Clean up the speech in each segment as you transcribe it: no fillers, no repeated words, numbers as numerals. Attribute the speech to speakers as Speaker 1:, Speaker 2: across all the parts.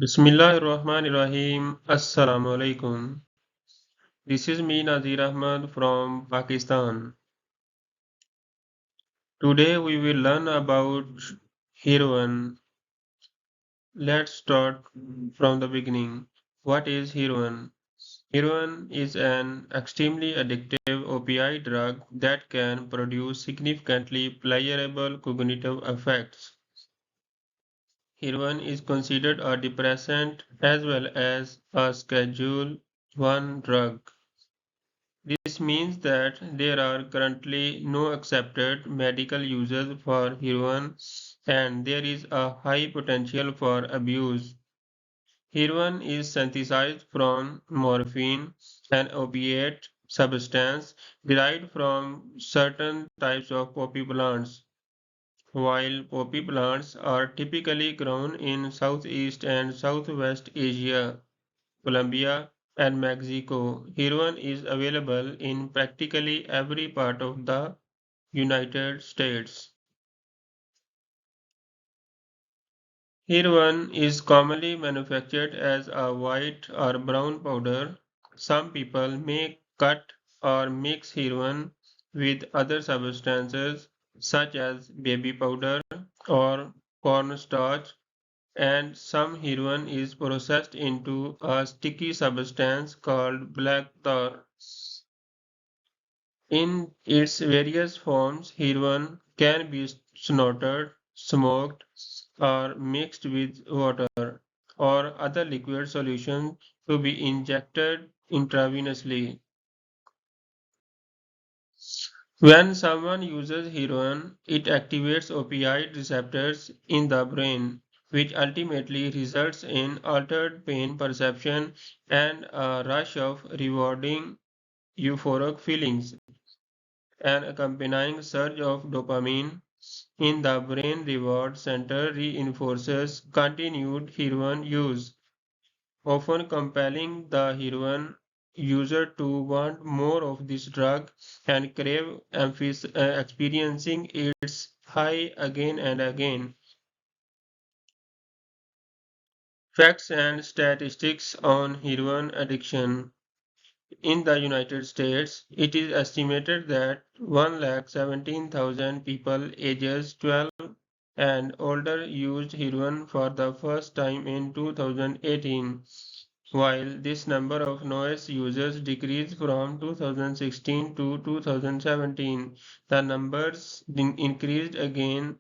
Speaker 1: Bismillahirrahmanirrahim. Assalamu alaikum. This is me, Nazir Ahmad from Pakistan. Today we will learn about heroin. Let's start from the beginning. What is heroin? Heroin is an extremely addictive opioid drug that can produce significantly pleasurable cognitive effects. Heroin is considered a depressant as well as a Schedule 1 drug. This means that there are currently no accepted medical uses for heroin and there is a high potential for abuse. Heroin is synthesized from morphine, an opiate substance derived from certain types of poppy plants. While poppy plants are typically grown in Southeast and Southwest Asia, Colombia, and Mexico, heroin is available in practically every part of the United States. Heroin is commonly manufactured as a white or brown powder. Some people may cut or mix heroin with other substances such as baby powder or cornstarch, and some heroin is processed into a sticky substance called black tar. In its various forms, heroin can be snorted, smoked, or mixed with water or other liquid solution to be injected intravenously. When someone uses heroin, it activates opioid receptors in the brain, which ultimately results in altered pain perception and a rush of rewarding euphoric feelings. An accompanying surge of dopamine in the brain reward center reinforces continued heroin use, often compelling the heroin user to want more of this drug and crave experiencing its high again and again. Facts and statistics on heroin addiction. In the United States, it is estimated that 117,000 people ages 12 and older used heroin for the first time in 2018, while this number of newest users decreased from 2016 to 2017. The numbers increased again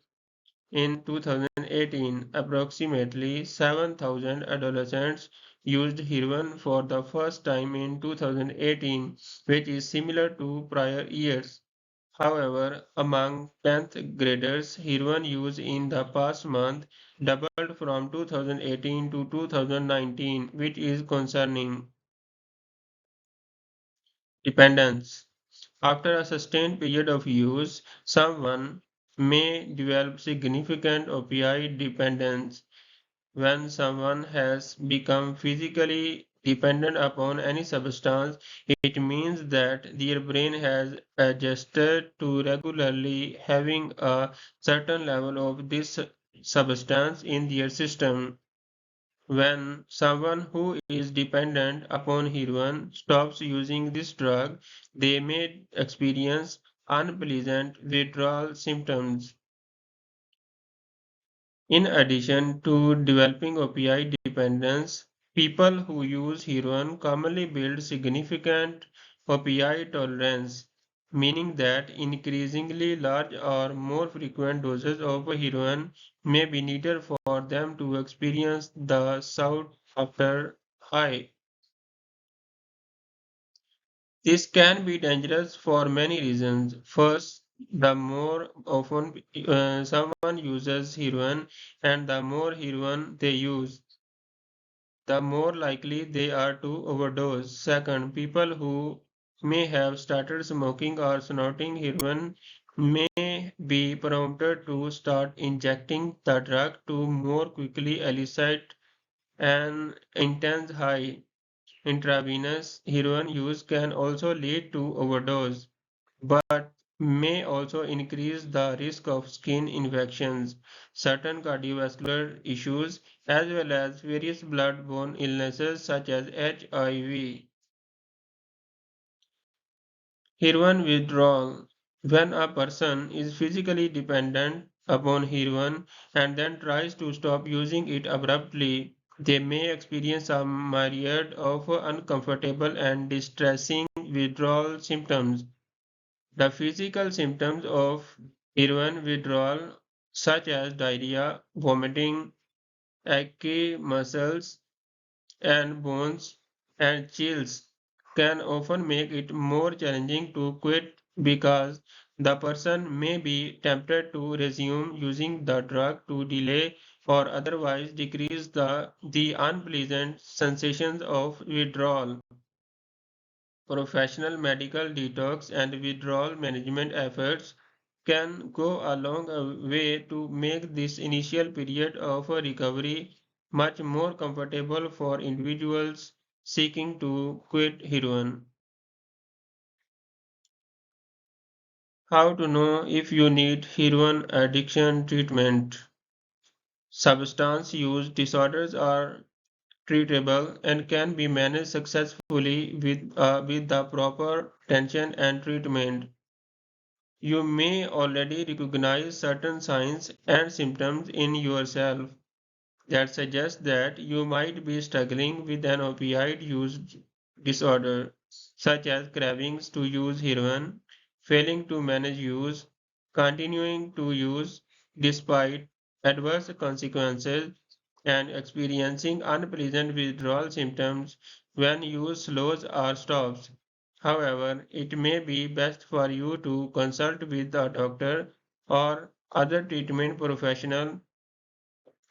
Speaker 1: in 2018. Approximately 7,000 adolescents used heroin for the first time in 2018, which is similar to prior years. However, among 10th graders, heroin use in the past month doubled from 2018 to 2019, which is concerning. Dependence. After a sustained period of use, someone may develop significant opioid dependence. When someone has become physically dependent upon any substance, it means that their brain has adjusted to regularly having a certain level of this substance in their system. When someone who is dependent upon heroin stops using this drug, they may experience unpleasant withdrawal symptoms. In addition to developing opioid dependence, people who use heroin commonly build significant opioid tolerance, meaning that increasingly large or more frequent doses of heroin may be needed for them to experience the sought after high. This can be dangerous for many reasons. First, the more often someone uses heroin and the more heroin they use, the more likely they are to overdose. Second, people who may have started smoking or snorting heroin may be prompted to start injecting the drug to more quickly elicit an intense high. Intravenous heroin use can also lead to overdose, but may also increase the risk of skin infections, certain cardiovascular issues, as well as various blood-borne illnesses such as HIV. Heroin withdrawal. When a person is physically dependent upon heroin and then tries to stop using it abruptly, they may experience a myriad of uncomfortable and distressing withdrawal symptoms. The physical symptoms of heroin withdrawal, such as diarrhea, vomiting, achy muscles and bones, and chills, can often make it more challenging to quit because the person may be tempted to resume using the drug to delay or otherwise decrease the unpleasant sensations of withdrawal. Professional medical detox and withdrawal management efforts can go a long way to make this initial period of recovery much more comfortable for individuals seeking to quit heroin. How to know if you need heroin addiction treatment? Substance use disorders are treatable and can be managed successfully with the proper attention and treatment. You may already recognize certain signs and symptoms in yourself that suggest that you might be struggling with an opioid use disorder, such as cravings to use heroin, failing to manage use, continuing to use despite adverse consequences, and experiencing unpleasant withdrawal symptoms when use slows or stops. However, it may be best for you to consult with a doctor or other treatment professional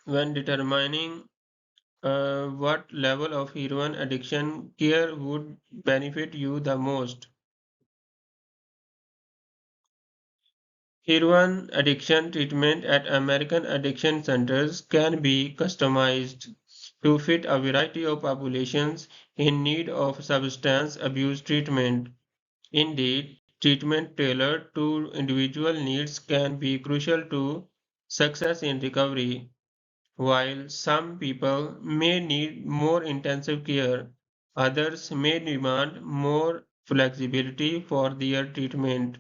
Speaker 1: when determining what level of heroin addiction care would benefit you the most. Heroin addiction treatment at American addiction centers can be customized to fit a variety of populations in need of substance abuse treatment. Indeed, treatment tailored to individual needs can be crucial to success in recovery. While some people may need more intensive care, others may demand more flexibility for their treatment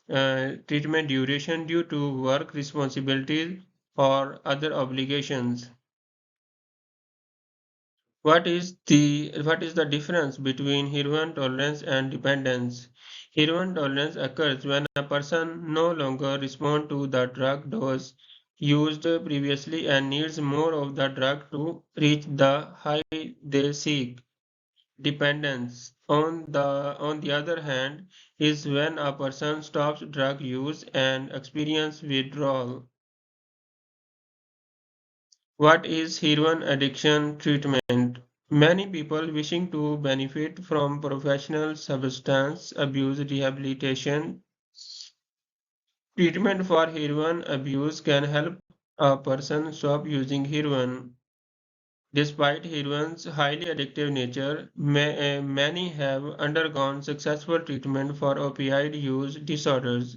Speaker 1: duration due to work responsibilities or other obligations. What is the difference between heroin tolerance and dependence? Heroin tolerance occurs when a person no longer responds to the drug dose used previously and needs more of the drug to reach the high they seek. Dependence, on the other hand, is when a person stops drug use and experiences withdrawal. What is heroin addiction treatment? Many people wishing to benefit from professional substance abuse rehabilitation treatment for heroin abuse can help a person stop using heroin. Despite heroin's highly addictive nature, many have undergone successful treatment for opioid use disorders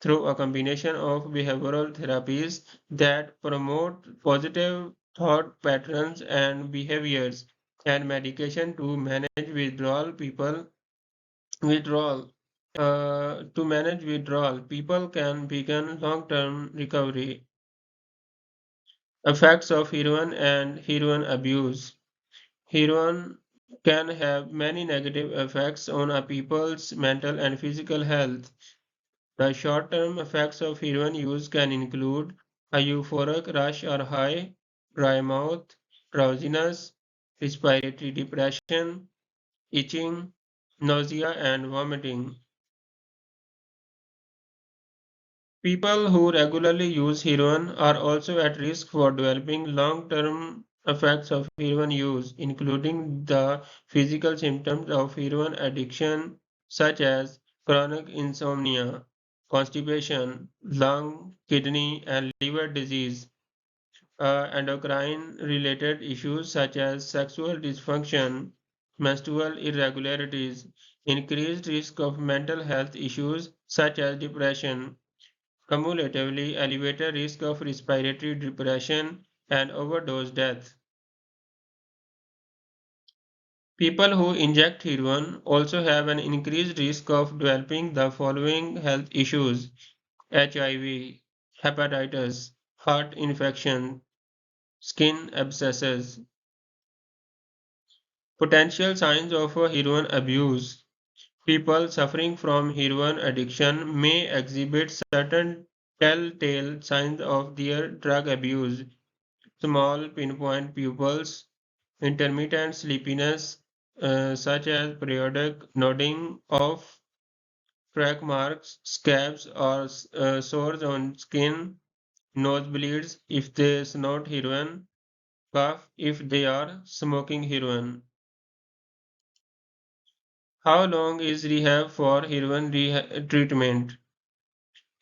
Speaker 1: through a combination of behavioral therapies that promote positive thought patterns and behaviors and medication to manage withdrawal. To manage withdrawal, people can begin long-term recovery. Effects of heroin and heroin abuse. Heroin can have many negative effects on a people's mental and physical health. The short-term effects of heroin use can include a euphoric rush or high, dry mouth, drowsiness, respiratory depression, itching, nausea, and vomiting. People who regularly use heroin are also at risk for developing long-term effects of heroin use, including the physical symptoms of heroin addiction, such as chronic insomnia, constipation, lung, kidney, and liver disease, endocrine-related issues such as sexual dysfunction, menstrual irregularities, increased risk of mental health issues such as depression, cumulatively elevated risk of respiratory depression and overdose death. People who inject heroin also have an increased risk of developing the following health issues: HIV, hepatitis, heart infection, skin abscesses. Potential signs of heroin abuse. People suffering from heroin addiction may exhibit certain telltale signs of their drug abuse: small pinpoint pupils, intermittent sleepiness, such as periodic nodding off, track marks, scabs or sores on skin, nosebleeds if they snort heroin, cough if they are smoking heroin. How long is rehab for heroin treatment?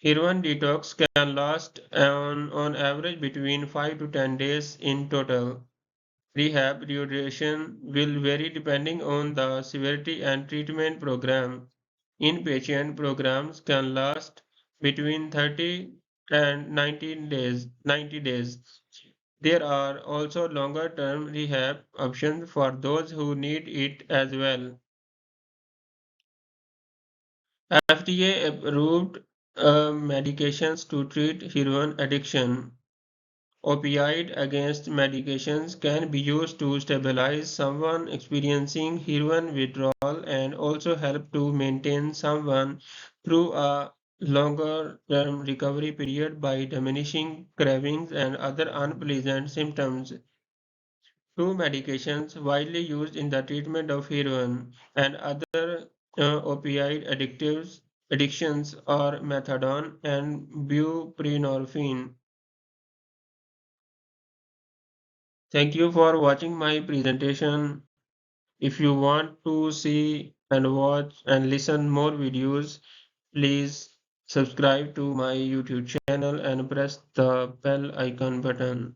Speaker 1: Heroin detox can last on average between 5 to 10 days in total. Rehab duration will vary depending on the severity and treatment program. Inpatient programs can last between 30 and 90 days. There are also longer term rehab options for those who need it as well. FDA approved medications to treat heroin addiction. Opioid against medications can be used to stabilize someone experiencing heroin withdrawal and also help to maintain someone through a longer term recovery period by diminishing cravings and other unpleasant symptoms. Two medications widely used in the treatment of heroin and other opioid addictions are methadone and buprenorphine. Thank you for watching my presentation. If you want to see and watch and listen more videos, please subscribe to my YouTube channel and press the bell icon button.